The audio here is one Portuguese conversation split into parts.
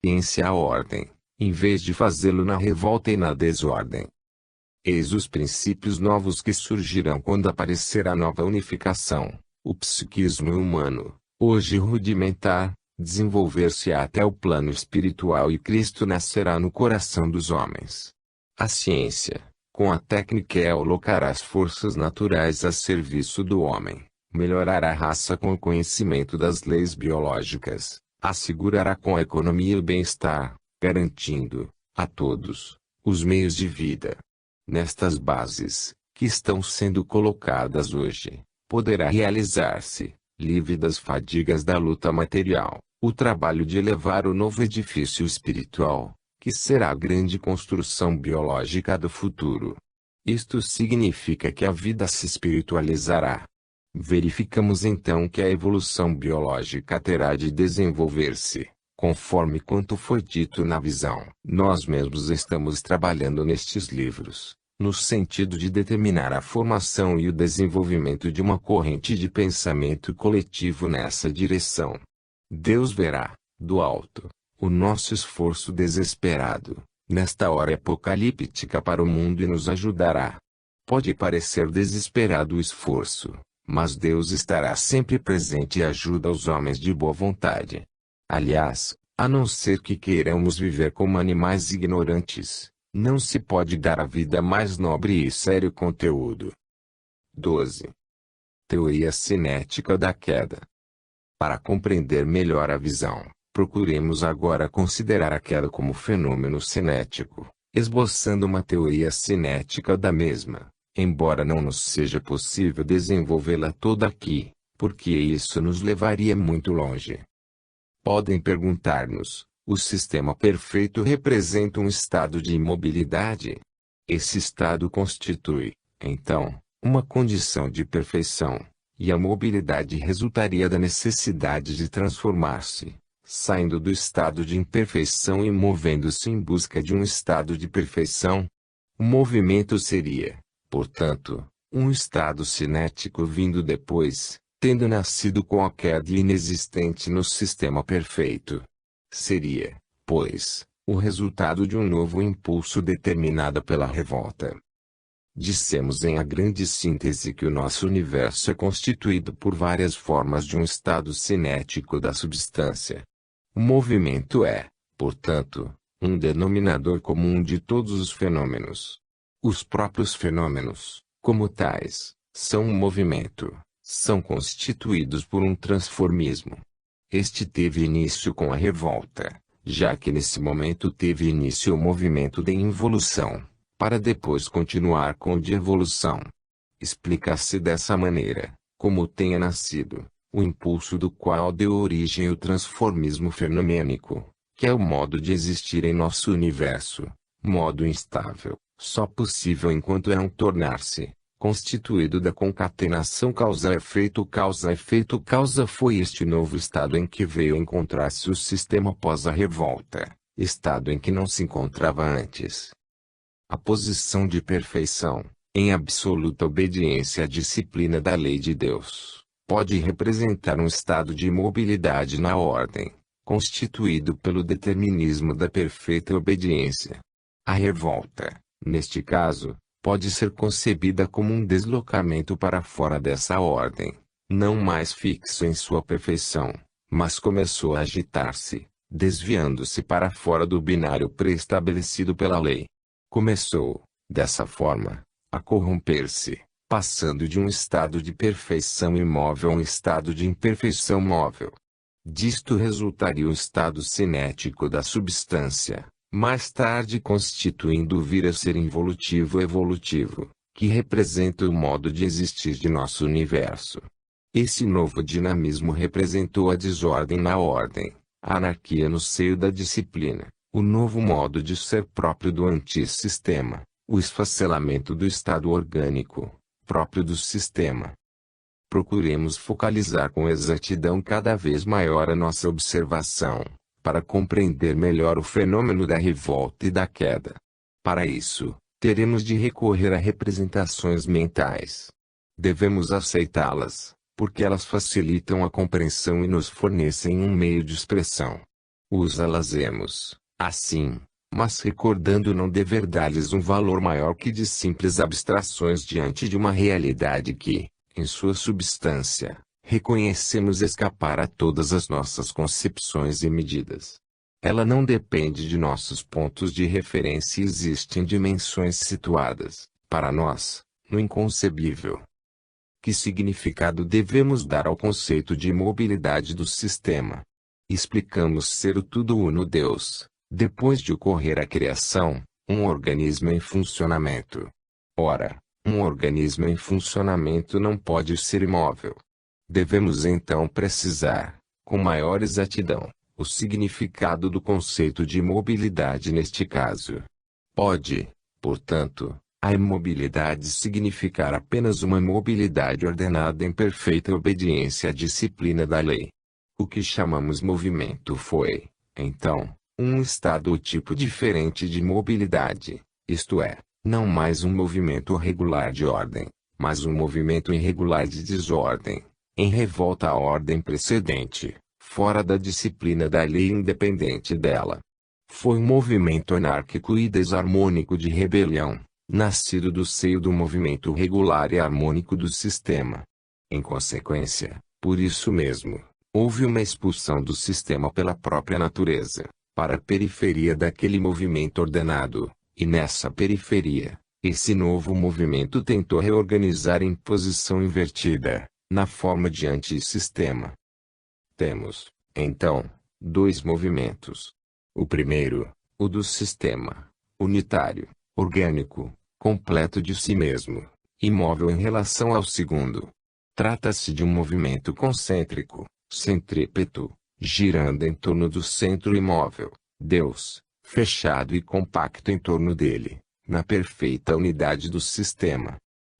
ciência a ordem, em vez de fazê-lo na revolta e na desordem. Eis os princípios novos que surgirão quando aparecer a nova unificação, o psiquismo humano, hoje rudimentar, desenvolver-se até o plano espiritual e Cristo nascerá no coração dos homens. A ciência, com a técnica alocará as forças naturais a serviço do homem, melhorará a raça com o conhecimento das leis biológicas, assegurará com a economia o bem-estar, garantindo, a todos, os meios de vida. Nestas bases, que estão sendo colocadas hoje, poderá realizar-se, livre das fadigas da luta material, o trabalho de elevar o novo edifício espiritual, que será a grande construção biológica do futuro. Isto significa que a vida se espiritualizará. Verificamos então que a evolução biológica terá de desenvolver-se, conforme quanto foi dito na visão. Nós mesmos estamos trabalhando nestes livros, no sentido de determinar a formação e o desenvolvimento de uma corrente de pensamento coletivo nessa direção. Deus verá, do alto, o nosso esforço desesperado, nesta hora apocalíptica para o mundo e nos ajudará. Pode parecer desesperado o esforço, mas Deus estará sempre presente e ajuda os homens de boa vontade. Aliás, a não ser que queiramos viver como animais ignorantes, não se pode dar a vida mais nobre e sério conteúdo. 12. Teoria cinética da queda. Para compreender melhor a visão, procuremos agora considerar a queda como fenômeno cinético, esboçando uma teoria cinética da mesma, embora não nos seja possível desenvolvê-la toda aqui, porque isso nos levaria muito longe. Podem perguntar-nos: o sistema perfeito representa um estado de imobilidade? Esse estado constitui, então, uma condição de perfeição, e a mobilidade resultaria da necessidade de transformar-se, saindo do estado de imperfeição e movendo-se em busca de um estado de perfeição. O movimento seria, portanto, um estado cinético vindo depois, tendo nascido com a queda inexistente no sistema perfeito. Seria, pois, o resultado de um novo impulso determinado pela revolta. Dissemos em a grande síntese que o nosso universo é constituído por várias formas de um estado cinético da substância. O movimento é, portanto, um denominador comum de todos os fenômenos. Os próprios fenômenos, como tais, são um movimento, são constituídos por um transformismo. Este teve início com a revolta, já que nesse momento teve início o movimento de involução, para depois continuar com o de evolução. Explica-se dessa maneira, como tenha nascido, o impulso do qual deu origem o transformismo fenomênico, que é o modo de existir em nosso universo, modo instável, só possível enquanto é um tornar-se, constituído da concatenação causa-efeito. Causa-efeito-causa foi este novo estado em que veio encontrar-se o sistema após a revolta, estado em que não se encontrava antes. A posição de perfeição, em absoluta obediência à disciplina da lei de Deus, pode representar um estado de imobilidade na ordem, constituído pelo determinismo da perfeita obediência. A revolta, neste caso, pode ser concebida como um deslocamento para fora dessa ordem, não mais fixo em sua perfeição, mas começou a agitar-se, desviando-se para fora do binário pré-estabelecido pela lei. Começou, dessa forma, a corromper-se, passando de um estado de perfeição imóvel a um estado de imperfeição móvel. Disto resultaria o estado cinético da substância, mais tarde constituindo vir a ser involutivo-evolutivo, que representa o modo de existir de nosso universo. Esse novo dinamismo representou a desordem na ordem, a anarquia no seio da disciplina, o novo modo de ser próprio do antissistema, o esfacelamento do estado orgânico, próprio do sistema. Procuremos focalizar com exatidão cada vez maior a nossa observação, para compreender melhor o fenômeno da revolta e da queda. Para isso, teremos de recorrer a representações mentais. Devemos aceitá-las, porque elas facilitam a compreensão e nos fornecem um meio de expressão. Usá-las-emos, assim, mas recordando não dever dar-lhes um valor maior que de simples abstrações diante de uma realidade que, em sua substância, reconhecemos escapar a todas as nossas concepções e medidas. Ela não depende de nossos pontos de referência e existe em dimensões situadas, para nós, no inconcebível. Que significado devemos dar ao conceito de imobilidade do sistema? Explicamos ser o tudo uno Deus, depois de ocorrer a criação, um organismo em funcionamento. Ora, um organismo em funcionamento não pode ser imóvel. Devemos então precisar, com maior exatidão, o significado do conceito de imobilidade neste caso. Pode, portanto, a imobilidade significar apenas uma mobilidade ordenada em perfeita obediência à disciplina da lei. O que chamamos movimento foi, então, um estado ou tipo diferente de mobilidade, isto é, não mais um movimento regular de ordem, mas um movimento irregular de desordem, em revolta à ordem precedente, fora da disciplina da lei e independente dela. Foi um movimento anárquico e desarmônico de rebelião, nascido do seio do movimento regular e harmônico do sistema. Em consequência, por isso mesmo, houve uma expulsão do sistema pela própria natureza, para a periferia daquele movimento ordenado, e nessa periferia, esse novo movimento tentou reorganizar em posição invertida, na forma de antissistema. Temos, então, dois movimentos. O primeiro, o do sistema, unitário, orgânico, completo de si mesmo, imóvel em relação ao segundo. Trata-se de um movimento concêntrico, centrípeto, girando em torno do centro imóvel, Deus, fechado e compacto em torno dele, na perfeita unidade do sistema.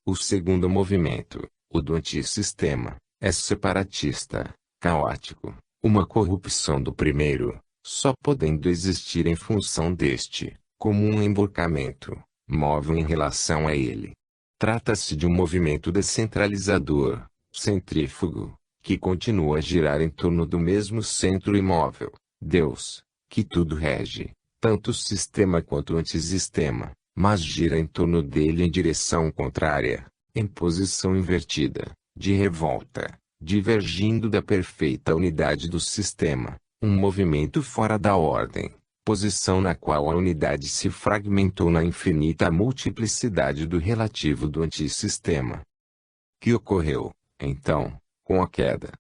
O segundo movimento, o do antissistema, é separatista, caótico, uma corrupção do primeiro, só podendo existir em função deste, como um emborcamento, móvel em relação a ele. Trata-se de um movimento descentralizador, centrífugo, que continua a girar em torno do mesmo centro imóvel, Deus, que tudo rege, tanto o sistema quanto o antissistema, mas gira em torno dele em direção contrária, em posição invertida, de revolta, divergindo da perfeita unidade do sistema, um movimento fora da ordem, posição na qual a unidade se fragmentou na infinita multiplicidade do relativo do antissistema. Que ocorreu, então, com a queda?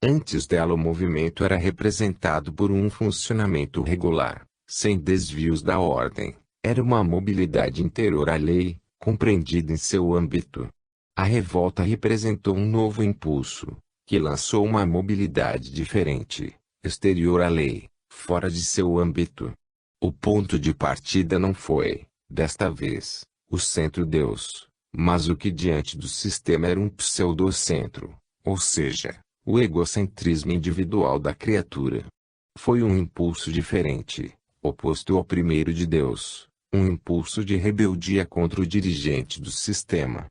Antes dela o movimento era representado por um funcionamento regular, sem desvios da ordem, era uma mobilidade interior à lei, compreendida em seu âmbito. A revolta representou um novo impulso, que lançou uma mobilidade diferente, exterior à lei, fora de seu âmbito. O ponto de partida não foi, desta vez, o centro Deus, mas o que diante do sistema era um pseudocentro, ou seja, o egocentrismo individual da criatura. Foi um impulso diferente, oposto ao primeiro de Deus, um impulso de rebeldia contra o dirigente do sistema.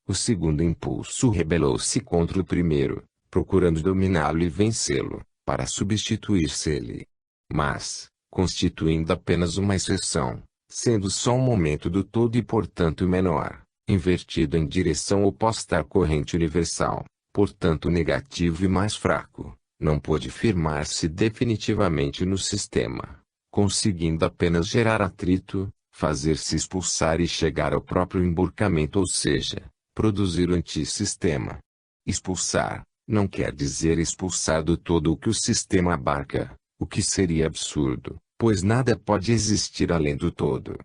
O segundo impulso rebelou-se contra o primeiro, procurando dominá-lo e vencê-lo, para substituir-se ele. Mas, constituindo apenas uma exceção, sendo só um momento do todo e portanto menor, invertido em direção oposta à corrente universal, portanto negativo e mais fraco, não pôde firmar-se definitivamente no sistema, conseguindo apenas gerar atrito, fazer-se expulsar e chegar ao próprio emburcamento, ou seja, produzir o antissistema. Expulsar, não quer dizer expulsar do todo o que o sistema abarca, o que seria absurdo, pois nada pode existir além do todo.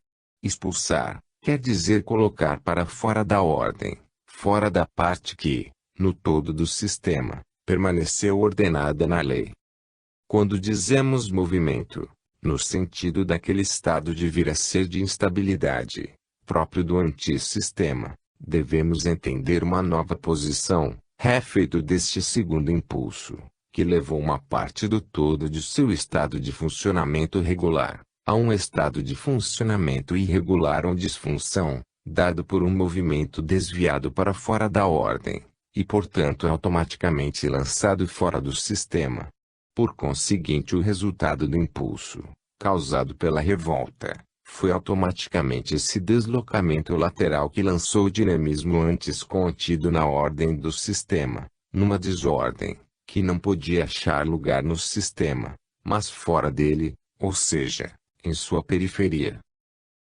Expulsar, quer dizer colocar para fora da ordem, fora da parte que, no todo do sistema, permaneceu ordenada na lei. Quando dizemos movimento, no sentido daquele estado de vir a ser de instabilidade, próprio do antissistema, devemos entender uma nova posição, refeito deste segundo impulso, que levou uma parte do todo de seu estado de funcionamento regular, a um estado de funcionamento irregular ou disfunção, dado por um movimento desviado para fora da ordem, e portanto automaticamente lançado fora do sistema. Por conseguinte, o resultado do impulso, causado pela revolta, foi automaticamente esse deslocamento lateral que lançou o dinamismo antes contido na ordem do sistema, numa desordem, que não podia achar lugar no sistema, mas fora dele, ou seja, em sua periferia.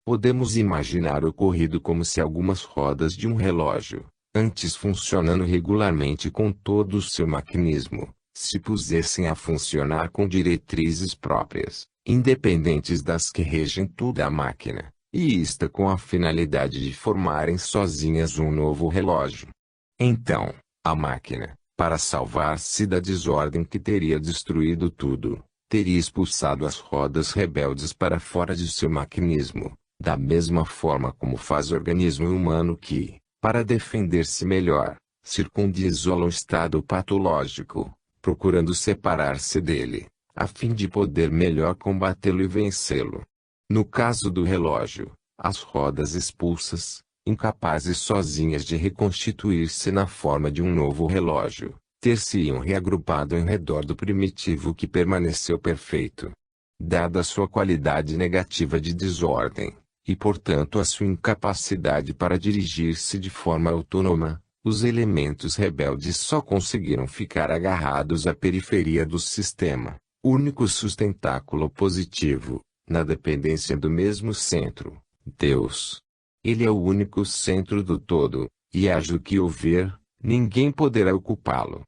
Podemos imaginar o ocorrido como se algumas rodas de um relógio, antes funcionando regularmente com todo o seu maquinismo, se pusessem a funcionar com diretrizes próprias, independentes das que regem toda a máquina, e isto com a finalidade de formarem sozinhas um novo relógio. Então, a máquina, para salvar-se da desordem que teria destruído tudo, teria expulsado as rodas rebeldes para fora de seu maquinismo, da mesma forma como faz o organismo humano que, para defender-se melhor, circunda e isola o estado patológico, procurando separar-se dele, a fim de poder melhor combatê-lo e vencê-lo. No caso do relógio, as rodas expulsas, incapazes sozinhas de reconstituir-se na forma de um novo relógio, ter-se-iam reagrupado em redor do primitivo que permaneceu perfeito. Dada a sua qualidade negativa de desordem, e portanto a sua incapacidade para dirigir-se de forma autônoma, os elementos rebeldes só conseguiram ficar agarrados à periferia do sistema, único sustentáculo positivo, na dependência do mesmo centro, Deus. Ele é o único centro do todo, e haja o que houver, ninguém poderá ocupá-lo.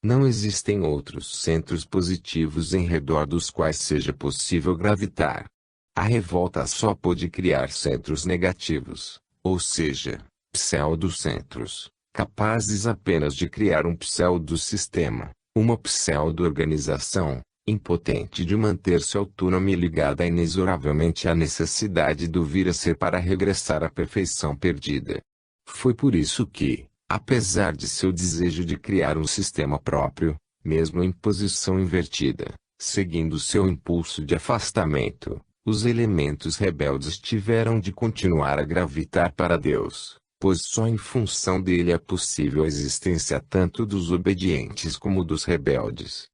Não existem outros centros positivos em redor dos quais seja possível gravitar. A revolta só pôde criar centros negativos, ou seja, pseudocentros, capazes apenas de criar um pseudo-sistema, uma pseudo-organização, impotente de manter-se autônoma e ligada inexoravelmente à necessidade do vir a ser para regressar à perfeição perdida. Foi por isso que, apesar de seu desejo de criar um sistema próprio, mesmo em posição invertida, seguindo seu impulso de afastamento, os elementos rebeldes tiveram de continuar a gravitar para Deus, pois só em função dele é possível a existência tanto dos obedientes como dos rebeldes.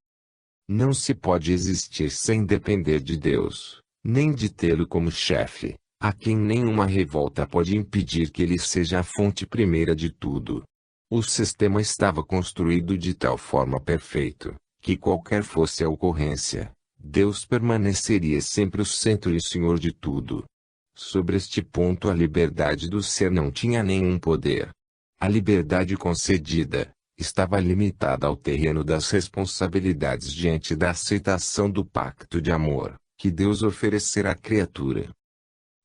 Não se pode existir sem depender de Deus, nem de tê-lo como chefe, a quem nenhuma revolta pode impedir que ele seja a fonte primeira de tudo. O sistema estava construído de tal forma perfeito, que qualquer fosse a ocorrência, Deus permaneceria sempre o centro e senhor de tudo. Sobre este ponto a liberdade do ser não tinha nenhum poder. A liberdade concedida, estava limitada ao terreno das responsabilidades diante da aceitação do pacto de amor, que Deus oferecera à criatura.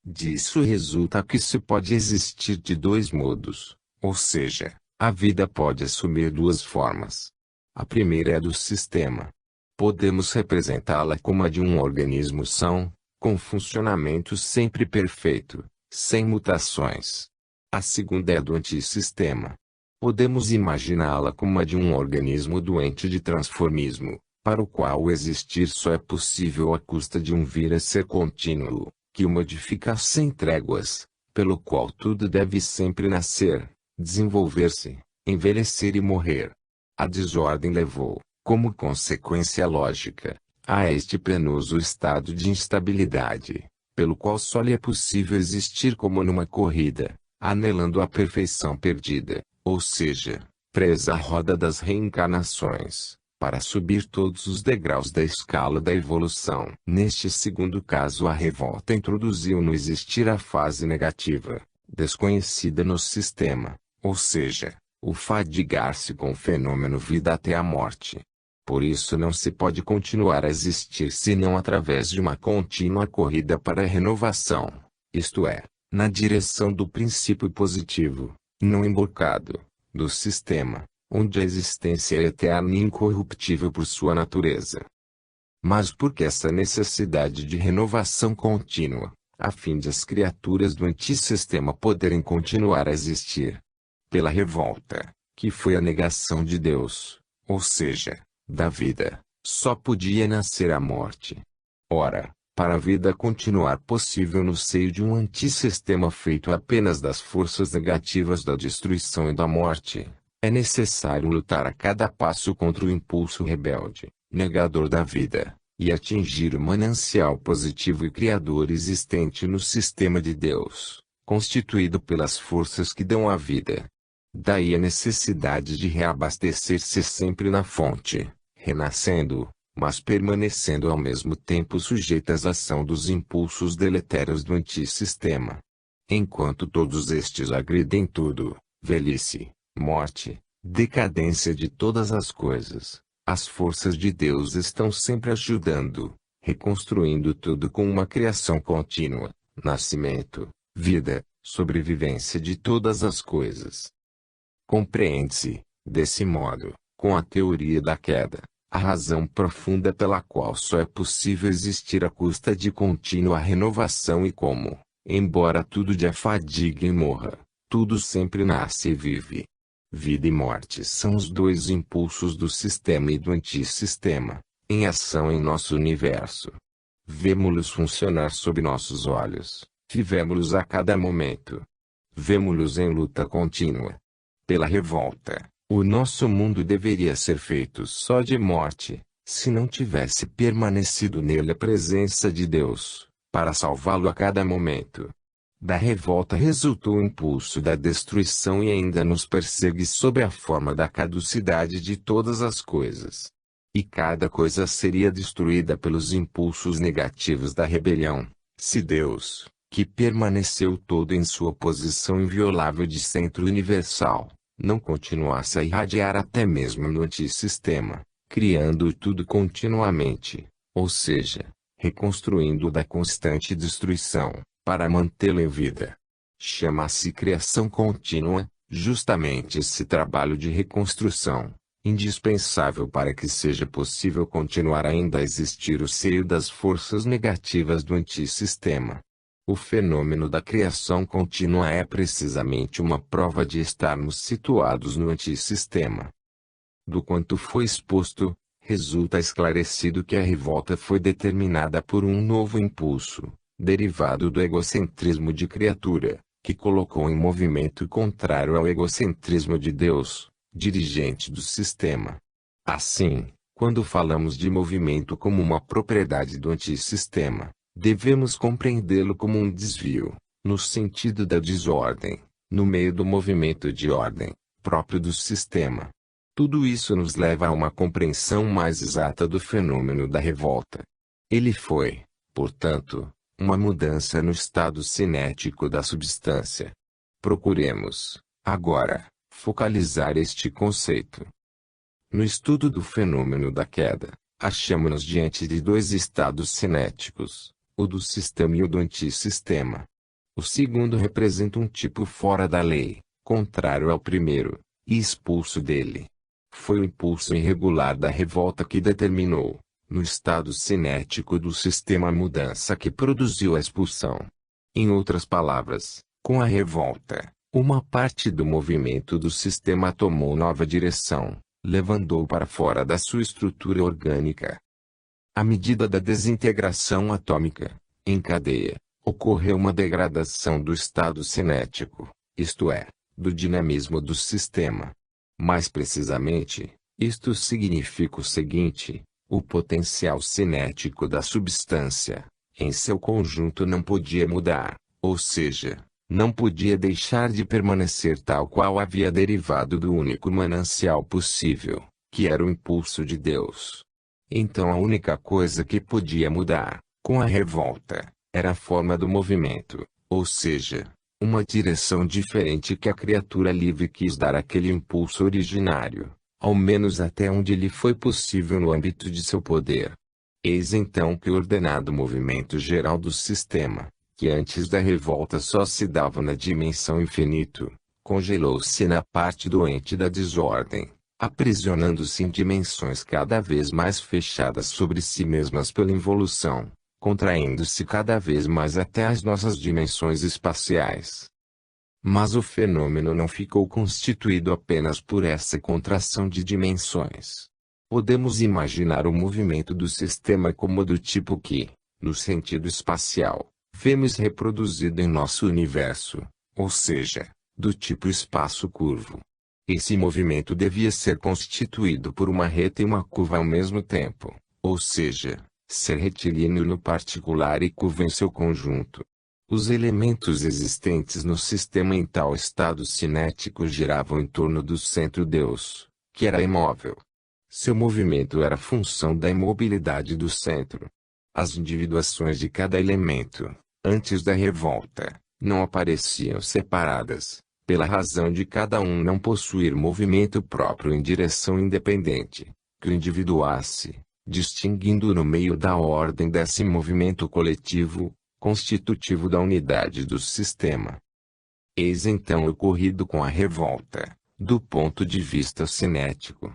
Disso resulta que se pode existir de dois modos, ou seja, a vida pode assumir duas formas. A primeira é a do sistema. Podemos representá-la como a de um organismo são, com funcionamento sempre perfeito, sem mutações. A segunda é a do antissistema. Podemos imaginá-la como a de um organismo doente de transformismo, para o qual o existir só é possível à custa de um vir a ser contínuo, que o modifica sem tréguas, pelo qual tudo deve sempre nascer, desenvolver-se, envelhecer e morrer. A desordem levou, como consequência lógica, a este penoso estado de instabilidade, pelo qual só lhe é possível existir como numa corrida, anelando a perfeição perdida, ou seja, presa à roda das reencarnações, para subir todos os degraus da escala da evolução. Neste segundo caso, a revolta introduziu no existir a fase negativa, desconhecida no sistema, ou seja, o fadigar-se com o fenômeno vida até a morte. Por isso não se pode continuar a existir senão através de uma contínua corrida para a renovação, isto é, na direção do princípio positivo, não embocado, do sistema, onde a existência é eterna e incorruptível por sua natureza. Mas por que essa necessidade de renovação contínua, a fim de as criaturas do antissistema poderem continuar a existir? Pela revolta, que foi a negação de Deus, ou seja, da vida, só podia nascer a morte. Ora, para a vida continuar possível no seio de um antissistema feito apenas das forças negativas da destruição e da morte, é necessário lutar a cada passo contra o impulso rebelde, negador da vida, e atingir o manancial positivo e criador existente no sistema de Deus, constituído pelas forças que dão a vida. Daí a necessidade de reabastecer-se sempre na fonte, renascendo, mas permanecendo ao mesmo tempo sujeitas à ação dos impulsos deletérios do antissistema. Enquanto todos estes agridem tudo, velhice, morte, decadência de todas as coisas, as forças de Deus estão sempre ajudando, reconstruindo tudo com uma criação contínua, nascimento, vida, sobrevivência de todas as coisas. Compreende-se, desse modo, com a teoria da queda, a razão profunda pela qual só é possível existir à custa de contínua renovação e como, embora tudo de afadigue e morra, tudo sempre nasce e vive. Vida e morte são os dois impulsos do sistema e do antissistema, em ação em nosso universo. Vemo-los funcionar sob nossos olhos, vivemo-los a cada momento. Vemo-los em luta contínua. Pela revolta, o nosso mundo deveria ser feito só de morte, se não tivesse permanecido nele a presença de Deus, para salvá-lo a cada momento. Da revolta resultou o impulso da destruição e ainda nos persegue sob a forma da caducidade de todas as coisas. E cada coisa seria destruída pelos impulsos negativos da rebelião, se Deus, que permaneceu todo em sua posição inviolável de centro universal, não continuasse a irradiar até mesmo no antissistema, criando tudo continuamente, ou seja, reconstruindo da constante destruição, para mantê-lo em vida. Chama-se criação contínua, justamente esse trabalho de reconstrução, indispensável para que seja possível continuar ainda a existir o seio das forças negativas do antissistema. O fenômeno da criação contínua é precisamente uma prova de estarmos situados no antissistema. Do quanto foi exposto, resulta esclarecido que a revolta foi determinada por um novo impulso, derivado do egocentrismo de criatura, que colocou em movimento contrário ao egocentrismo de Deus, dirigente do sistema. Assim, quando falamos de movimento como uma propriedade do antissistema, devemos compreendê-lo como um desvio, no sentido da desordem, no meio do movimento de ordem, próprio do sistema. Tudo isso nos leva a uma compreensão mais exata do fenômeno da revolta. Ele foi, portanto, uma mudança no estado cinético da substância. Procuremos, agora, focalizar este conceito. No estudo do fenômeno da queda, achamos-nos diante de dois estados cinéticos, o do sistema e o do antissistema. O segundo representa um tipo fora da lei, contrário ao primeiro, e expulso dele. Foi o impulso irregular da revolta que determinou, no estado cinético do sistema, a mudança que produziu a expulsão. Em outras palavras, com a revolta, uma parte do movimento do sistema tomou nova direção, levando-o para fora da sua estrutura orgânica. À medida da desintegração atômica, em cadeia, ocorreu uma degradação do estado cinético, isto é, do dinamismo do sistema. Mais precisamente, isto significa o seguinte: o potencial cinético da substância, em seu conjunto, não podia mudar, ou seja, não podia deixar de permanecer tal qual havia derivado do único manancial possível, que era o impulso de Deus. Então a única coisa que podia mudar, com a revolta, era a forma do movimento, ou seja, uma direção diferente que a criatura livre quis dar àquele impulso originário, ao menos até onde lhe foi possível no âmbito de seu poder. Eis então que o ordenado movimento geral do sistema, que antes da revolta só se dava na dimensão infinito, congelou-se na parte doente da desordem, aprisionando-se em dimensões cada vez mais fechadas sobre si mesmas pela involução, contraindo-se cada vez mais até as nossas dimensões espaciais. Mas o fenômeno não ficou constituído apenas por essa contração de dimensões. Podemos imaginar o movimento do sistema como do tipo que, no sentido espacial, vemos reproduzido em nosso universo, ou seja, do tipo espaço curvo. Esse movimento devia ser constituído por uma reta e uma curva ao mesmo tempo, ou seja, ser retilíneo no particular e curva em seu conjunto. Os elementos existentes no sistema em tal estado cinético giravam em torno do centro Deus, que era imóvel. Seu movimento era função da imobilidade do centro. As individuações de cada elemento, antes da revolta, não apareciam separadas, pela razão de cada um não possuir movimento próprio em direção independente, que o individuasse, distinguindo no meio da ordem desse movimento coletivo, constitutivo da unidade do sistema. Eis então o ocorrido com a revolta, do ponto de vista cinético.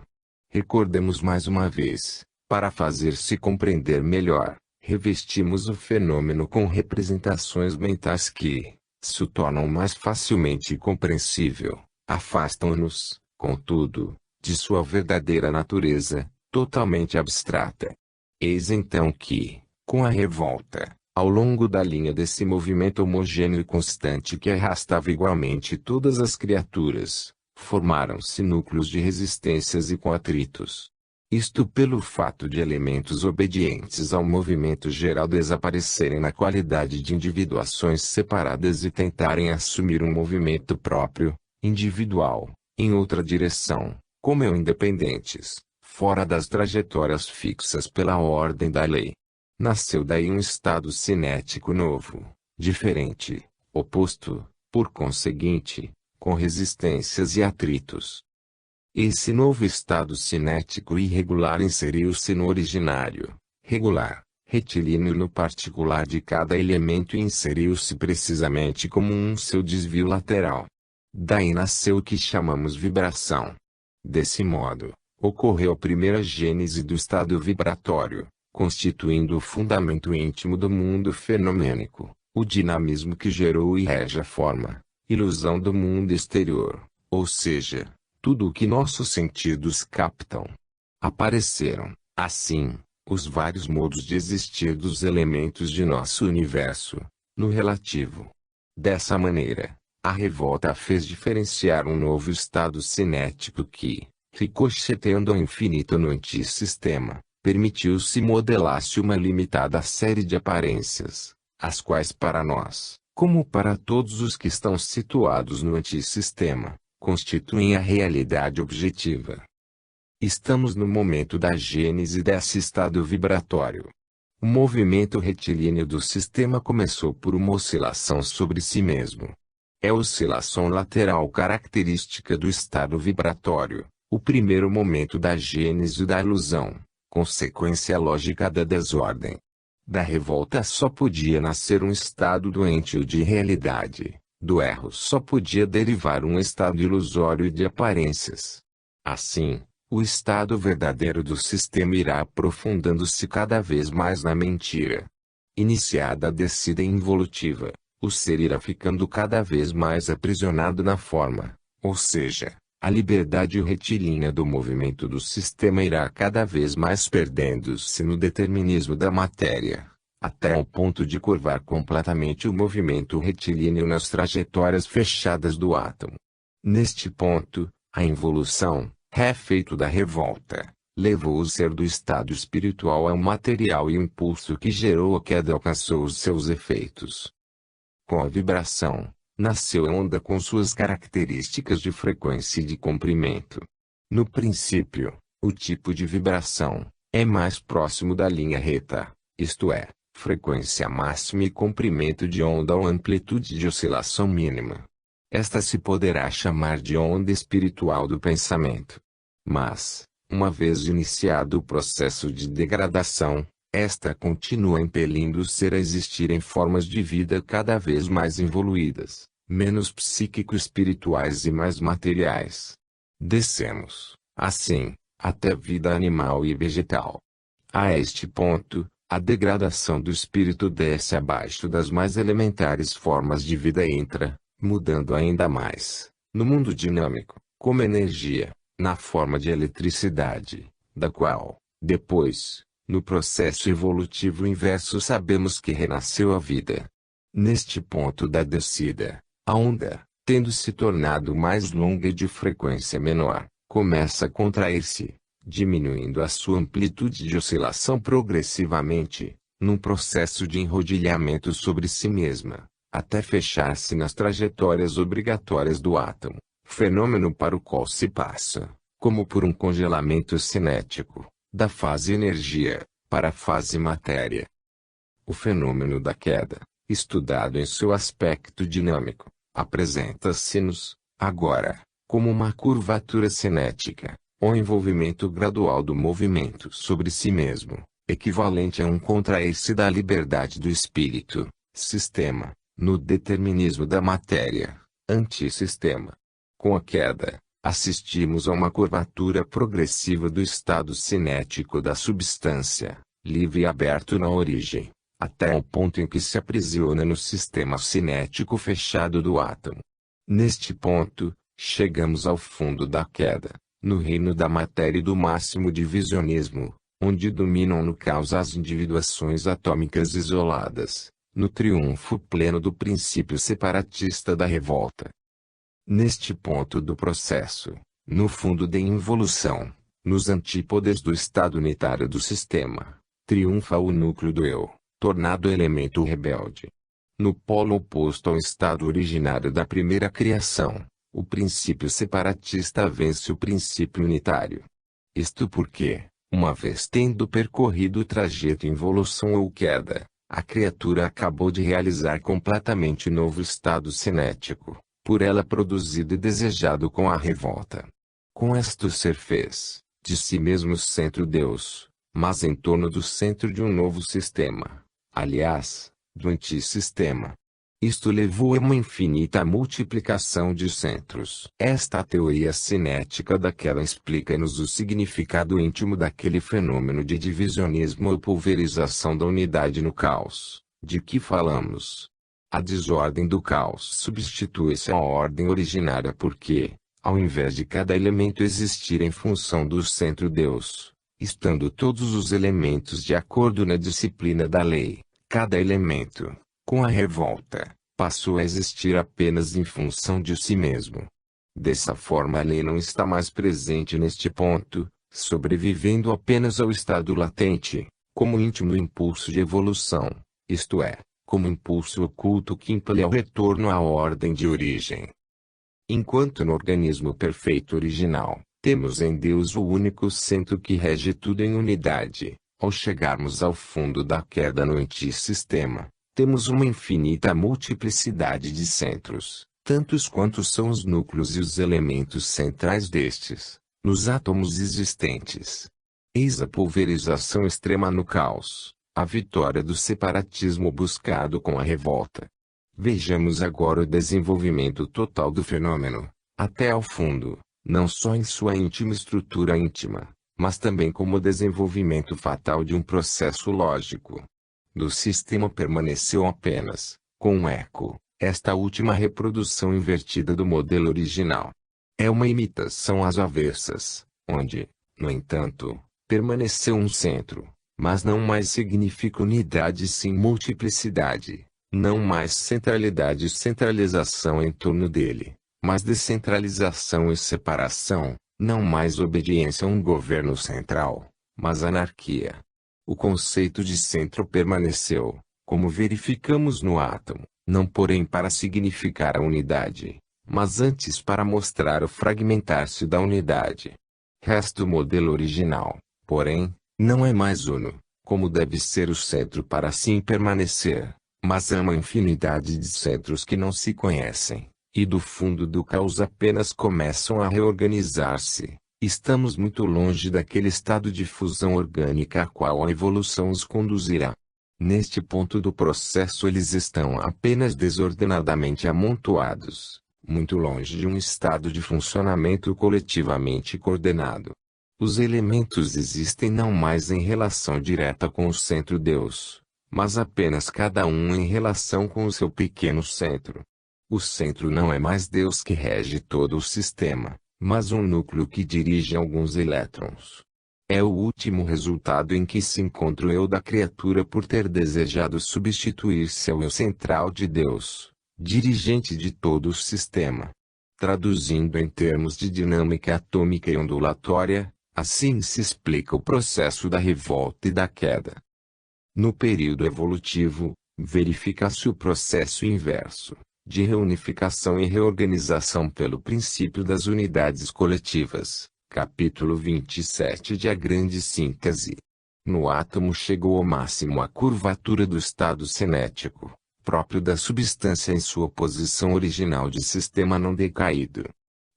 Recordemos mais uma vez, para fazer-se compreender melhor, revestimos o fenômeno com representações mentais que, se o tornam mais facilmente compreensível, afastam-nos, contudo, de sua verdadeira natureza, totalmente abstrata. Eis então que, com a revolta, ao longo da linha desse movimento homogêneo e constante que arrastava igualmente todas as criaturas, formaram-se núcleos de resistências e com atritos. Isto pelo fato de elementos obedientes ao movimento geral desaparecerem na qualidade de individuações separadas e tentarem assumir um movimento próprio, individual, em outra direção, como eu independentes, fora das trajetórias fixas pela ordem da lei. Nasceu daí um estado cinético novo, diferente, oposto, por conseguinte, com resistências e atritos. Esse novo estado cinético irregular inseriu-se no originário, regular, retilíneo no particular de cada elemento e inseriu-se precisamente como um seu desvio lateral. Daí nasceu o que chamamos vibração. Desse modo, ocorreu a primeira gênese do estado vibratório, constituindo o fundamento íntimo do mundo fenomênico, o dinamismo que gerou e rege a forma, ilusão do mundo exterior, ou seja, tudo o que nossos sentidos captam. Apareceram, assim, os vários modos de existir dos elementos de nosso universo, no relativo. Dessa maneira, a revolta fez diferenciar um novo estado cinético que, ricocheteando ao infinito no antissistema, permitiu-se modelar-se uma limitada série de aparências, as quais para nós, como para todos os que estão situados no antissistema, constituem a realidade objetiva. Estamos no momento da gênese desse estado vibratório. O movimento retilíneo do sistema começou por uma oscilação sobre si mesmo. É a oscilação lateral característica do estado vibratório, o primeiro momento da gênese da ilusão, consequência lógica da desordem. Da revolta só podia nascer um estado doente ou de realidade. Do erro só podia derivar um estado ilusório e de aparências. Assim, o estado verdadeiro do sistema irá aprofundando-se cada vez mais na mentira. Iniciada a descida involutiva, o ser irá ficando cada vez mais aprisionado na forma, ou seja, a liberdade retilínea do movimento do sistema irá cada vez mais perdendo-se no determinismo da matéria, até ao ponto de curvar completamente o movimento retilíneo nas trajetórias fechadas do átomo. Neste ponto, a involução, refeito da revolta, levou o ser do estado espiritual ao material e o impulso que gerou a queda alcançou os seus efeitos. Com a vibração, nasceu a onda com suas características de frequência e de comprimento. No princípio, o tipo de vibração é mais próximo da linha reta, isto é, frequência máxima e comprimento de onda ou amplitude de oscilação mínima. Esta se poderá chamar de onda espiritual do pensamento. Mas, uma vez iniciado o processo de degradação, esta continua impelindo o ser a existir em formas de vida cada vez mais evoluídas, menos psíquico-espirituais e mais materiais. Descemos, assim, até vida animal e vegetal. A este ponto, a degradação do espírito desce abaixo das mais elementares formas de vida e entra, mudando ainda mais, no mundo dinâmico, como energia, na forma de eletricidade, da qual, depois, no processo evolutivo inverso sabemos que renasceu a vida. Neste ponto da descida, a onda, tendo se tornado mais longa e de frequência menor, começa a contrair-se, diminuindo a sua amplitude de oscilação progressivamente, num processo de enrodilhamento sobre si mesma, até fechar-se nas trajetórias obrigatórias do átomo, fenômeno para o qual se passa, como por um congelamento cinético, da fase energia, para a fase matéria. O fenômeno da queda, estudado em seu aspecto dinâmico, apresenta-se-nos, agora, como uma curvatura cinética, ou envolvimento gradual do movimento sobre si mesmo, equivalente a um contrair-se da liberdade do espírito, sistema, no determinismo da matéria, antissistema. Com a queda, assistimos a uma curvatura progressiva do estado cinético da substância, livre e aberto na origem, até o ponto em que se aprisiona no sistema cinético fechado do átomo. Neste ponto, chegamos ao fundo da queda, no reino da matéria e do máximo divisionismo, onde dominam no caos as individuações atômicas isoladas, no triunfo pleno do princípio separatista da revolta. Neste ponto do processo, no fundo da involução, nos antípodes do estado unitário do sistema, triunfa o núcleo do eu, tornado elemento rebelde. No polo oposto ao estado originário da primeira criação, o princípio separatista vence o princípio unitário. Isto porque, uma vez tendo percorrido o trajeto involução ou queda, a criatura acabou de realizar completamente novo estado cinético, por ela produzido e desejado com a revolta. Com isto ser fez, de si mesmo centro Deus, mas em torno do centro de um novo sistema, aliás, do antissistema. Isto levou a uma infinita multiplicação de centros. Esta teoria cinética daquela explica-nos o significado íntimo daquele fenômeno de divisionismo ou pulverização da unidade no caos, de que falamos. A desordem do caos substitui-se à ordem originária porque, ao invés de cada elemento existir em função do centro Deus, estando todos os elementos de acordo na disciplina da lei, cada elemento, com a revolta, passou a existir apenas em função de si mesmo. Dessa forma a lei não está mais presente neste ponto, sobrevivendo apenas ao estado latente, como íntimo impulso de evolução, isto é, como impulso oculto que impele ao retorno à ordem de origem. Enquanto no organismo perfeito original, temos em Deus o único centro que rege tudo em unidade, ao chegarmos ao fundo da queda no antissistema, temos uma infinita multiplicidade de centros, tantos quantos são os núcleos e os elementos centrais destes, nos átomos existentes. Eis a pulverização extrema no caos, a vitória do separatismo buscado com a revolta. Vejamos agora o desenvolvimento total do fenômeno, até ao fundo, não só em sua íntima estrutura íntima, mas também como o desenvolvimento fatal de um processo lógico. Do sistema permaneceu apenas, com um eco, esta última reprodução invertida do modelo original. É uma imitação às avessas, onde, no entanto, permaneceu um centro, mas não mais significa unidade sim multiplicidade, não mais centralidade e centralização em torno dele, mas descentralização e separação, não mais obediência a um governo central, mas anarquia. O conceito de centro permaneceu, como verificamos no átomo, não porém para significar a unidade, mas antes para mostrar o fragmentar-se da unidade. Resta o modelo original, porém, não é mais uno, como deve ser o centro para assim permanecer, mas há uma infinidade de centros que não se conhecem, e do fundo do caos apenas começam a reorganizar-se. Estamos muito longe daquele estado de fusão orgânica a qual a evolução os conduzirá. Neste ponto do processo eles estão apenas desordenadamente amontoados, muito longe de um estado de funcionamento coletivamente coordenado. Os elementos existem não mais em relação direta com o centro Deus, mas apenas cada um em relação com o seu pequeno centro. O centro não é mais Deus que rege todo o sistema, mas um núcleo que dirige alguns elétrons. É o último resultado em que se encontra o eu da criatura por ter desejado substituir-se ao eu central de Deus, dirigente de todo o sistema. Traduzindo em termos de dinâmica atômica e ondulatória, assim se explica o processo da revolta e da queda. No período evolutivo, verifica-se o processo inverso, de reunificação e reorganização pelo princípio das unidades coletivas, capítulo 27 de A Grande Síntese. No átomo chegou ao máximo a curvatura do estado cinético, próprio da substância em sua posição original de sistema não decaído.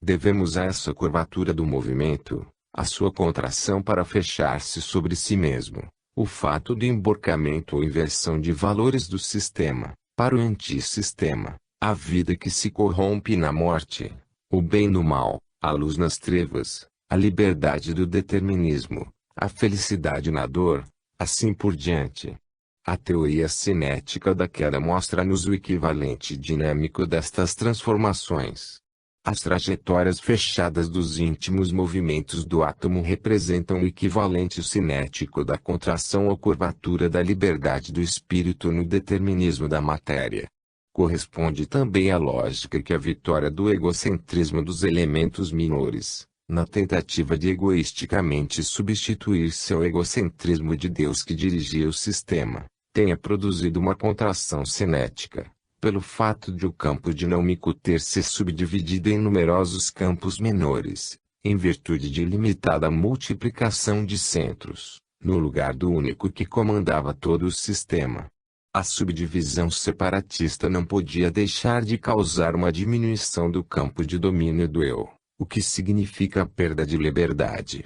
Devemos a essa curvatura do movimento, a sua contração para fechar-se sobre si mesmo, o fato de emborcamento ou inversão de valores do sistema, para o antissistema, a vida que se corrompe na morte, o bem no mal, a luz nas trevas, a liberdade do determinismo, a felicidade na dor, assim por diante. A teoria cinética da queda mostra-nos o equivalente dinâmico destas transformações. As trajetórias fechadas dos íntimos movimentos do átomo representam o equivalente cinético da contração ou curvatura da liberdade do espírito no determinismo da matéria. Corresponde também à lógica que a vitória do egocentrismo dos elementos menores, na tentativa de egoisticamente substituir-se ao egocentrismo de Deus que dirigia o sistema, tenha produzido uma contração cinética, pelo fato de o campo dinâmico ter se subdividido em numerosos campos menores, em virtude de limitada multiplicação de centros, no lugar do único que comandava todo o sistema. A subdivisão separatista não podia deixar de causar uma diminuição do campo de domínio do eu, o que significa a perda de liberdade.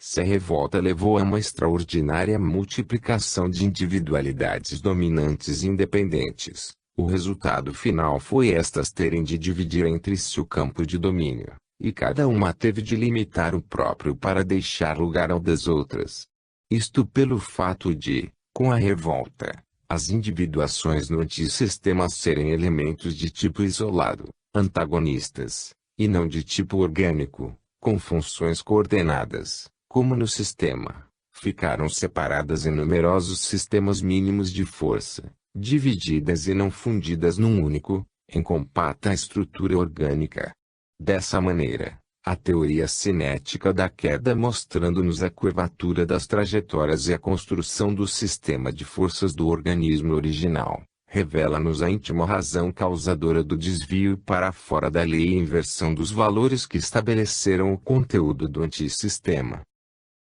Se a revolta levou a uma extraordinária multiplicação de individualidades dominantes e independentes, o resultado final foi estas terem de dividir entre si o campo de domínio, e cada uma teve de limitar o próprio para deixar lugar ao das outras. Isto pelo fato de, com a revolta, as individuações no antissistema serem elementos de tipo isolado, antagonistas, e não de tipo orgânico, com funções coordenadas, como no sistema, ficaram separadas em numerosos sistemas mínimos de força, divididas e não fundidas num único, em compacta estrutura orgânica. Dessa maneira, a teoria cinética da queda mostrando-nos a curvatura das trajetórias e a construção do sistema de forças do organismo original, revela-nos a íntima razão causadora do desvio para fora da lei e inversão dos valores que estabeleceram o conteúdo do antissistema.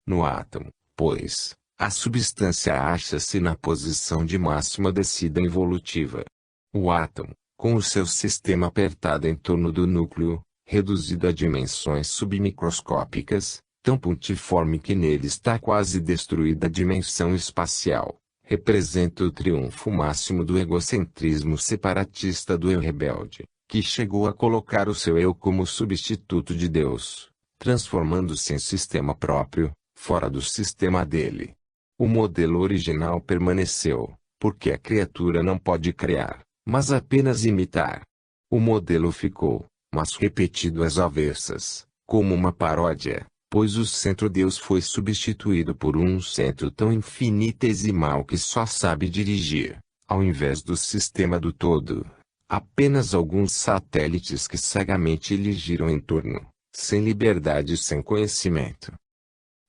No átomo, pois, a substância acha-se na posição de máxima descida evolutiva. O átomo, com o seu sistema apertado em torno do núcleo, reduzido a dimensões submicroscópicas, tão pontiforme que nele está quase destruída a dimensão espacial, representa o triunfo máximo do egocentrismo separatista do eu rebelde, que chegou a colocar o seu eu como substituto de Deus, transformando-se em sistema próprio, fora do sistema dele. O modelo original permaneceu, porque a criatura não pode criar, mas apenas imitar. O modelo ficou, mas repetido às avessas, como uma paródia, pois o centro-Deus foi substituído por um centro tão infinitesimal que só sabe dirigir, ao invés do sistema do todo, apenas alguns satélites que cegamente lhe giram em torno, sem liberdade e sem conhecimento.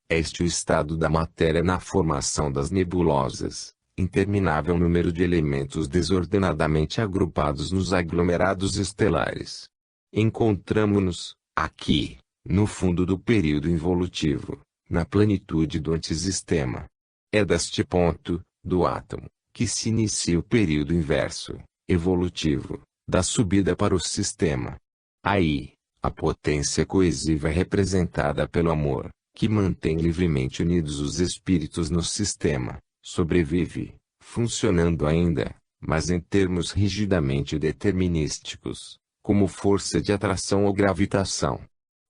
Este é o estado da matéria na formação das nebulosas, interminável número de elementos desordenadamente agrupados nos aglomerados estelares. Encontramo-nos, aqui, no fundo do período involutivo, na plenitude do antissistema. É deste ponto, do átomo, que se inicia o período inverso, evolutivo, da subida para o sistema. Aí, a potência coesiva é representada pelo amor, que mantém livremente unidos os espíritos no sistema, sobrevive, funcionando ainda, mas em termos rigidamente determinísticos, como força de atração ou gravitação.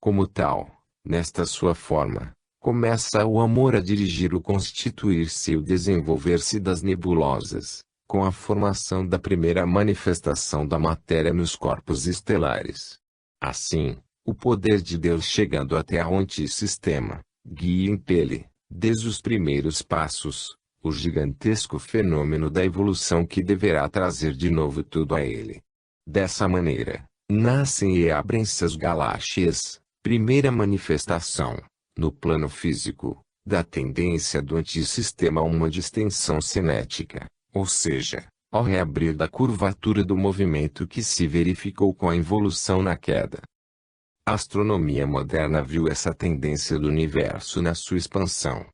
Como tal, nesta sua forma, começa o amor a dirigir o constituir-se e o desenvolver-se das nebulosas, com a formação da primeira manifestação da matéria nos corpos estelares. Assim, o poder de Deus chegando até ao antissistema, guia e impele, desde os primeiros passos, o gigantesco fenômeno da evolução que deverá trazer de novo tudo a ele. Dessa maneira, nascem e abrem-se as galáxias, primeira manifestação, no plano físico, da tendência do antissistema a uma distensão cinética, ou seja, ao reabrir da curvatura do movimento que se verificou com a involução na queda. A astronomia moderna viu essa tendência do universo na sua expansão.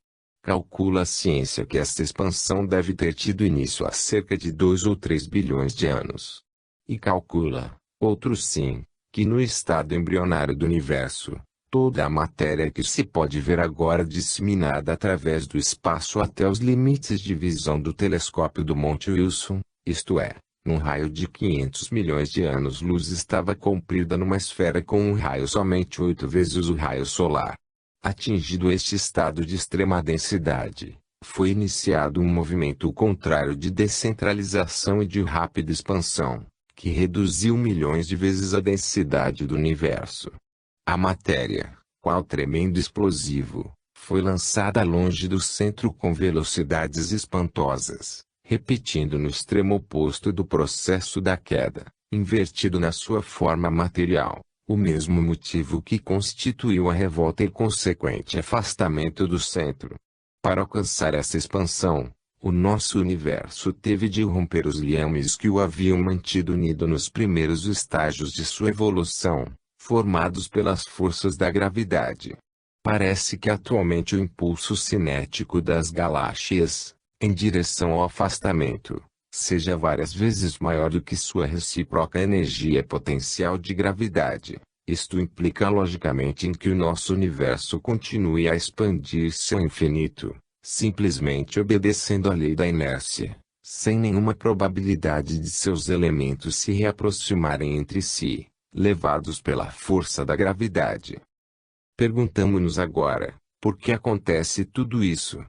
Calcula a ciência que esta expansão deve ter tido início há cerca de 2 ou 3 bilhões de anos. E calcula, outros sim, que no estado embrionário do universo, toda a matéria que se pode ver agora disseminada através do espaço até os limites de visão do telescópio do Monte Wilson, isto é, num raio de 500 milhões de anos-luz estava comprida numa esfera com um raio somente 8 vezes o raio solar. Atingido este estado de extrema densidade, foi iniciado um movimento contrário de descentralização e de rápida expansão, que reduziu milhões de vezes a densidade do universo. A matéria, qual tremendo explosivo, foi lançada longe do centro com velocidades espantosas, repetindo no extremo oposto do processo da queda, invertido na sua forma material, o mesmo motivo que constituiu a revolta e consequente afastamento do centro. Para alcançar essa expansão, o nosso universo teve de romper os liames que o haviam mantido unido nos primeiros estágios de sua evolução, formados pelas forças da gravidade. Parece que atualmente o impulso cinético das galáxias, em direção ao afastamento, seja várias vezes maior do que sua recíproca energia potencial de gravidade. Isto implica logicamente em que o nosso universo continue a expandir-se ao infinito, simplesmente obedecendo à lei da inércia, sem nenhuma probabilidade de seus elementos se reaproximarem entre si, levados pela força da gravidade. Perguntamo-nos agora, por que acontece tudo isso?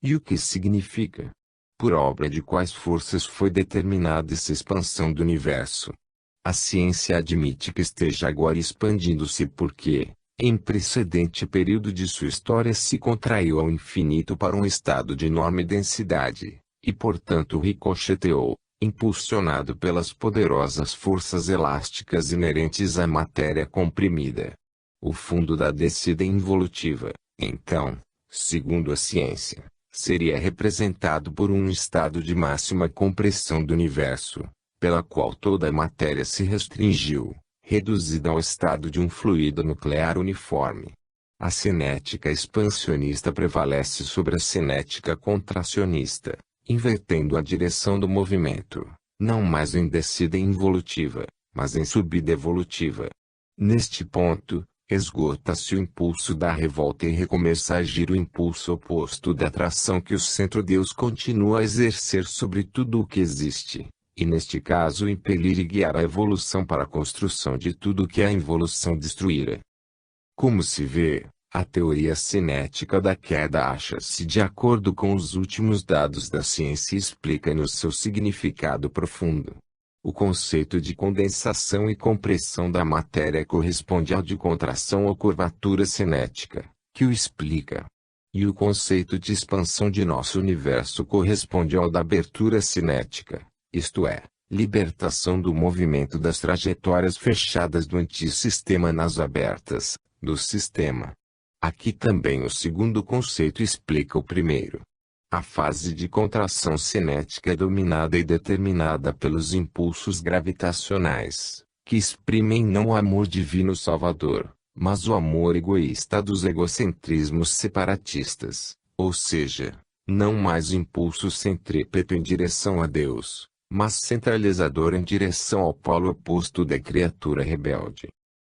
E o que significa? Por obra de quais forças foi determinada essa expansão do universo? A ciência admite que esteja agora expandindo-se porque, em precedente período de sua história se contraiu ao infinito para um estado de enorme densidade, e portanto ricocheteou, impulsionado pelas poderosas forças elásticas inerentes à matéria comprimida. O fundo da descida involutiva, então, segundo a ciência, seria representado por um estado de máxima compressão do universo, pela qual toda a matéria se restringiu, reduzida ao estado de um fluido nuclear uniforme. A cinética expansionista prevalece sobre a cinética contracionista, invertendo a direção do movimento, não mais em descida involutiva, mas em subida evolutiva. Neste ponto, esgota-se o impulso da revolta e recomeça a agir o impulso oposto da atração que o centro-Deus continua a exercer sobre tudo o que existe, e neste caso impelir e guiar a evolução para a construção de tudo o que a involução destruíra. Como se vê, a teoria cinética da queda acha-se de acordo com os últimos dados da ciência e explica-nos seu significado profundo. O conceito de condensação e compressão da matéria corresponde ao de contração ou curvatura cinética, que o explica. E o conceito de expansão de nosso universo corresponde ao da abertura cinética, isto é, libertação do movimento das trajetórias fechadas do antissistema nas abertas, do sistema. Aqui também o segundo conceito explica o primeiro. A fase de contração cinética é dominada e determinada pelos impulsos gravitacionais, que exprimem não o amor divino salvador, mas o amor egoísta dos egocentrismos separatistas, ou seja, não mais o impulso centrípeto em direção a Deus, mas centralizador em direção ao polo oposto da criatura rebelde.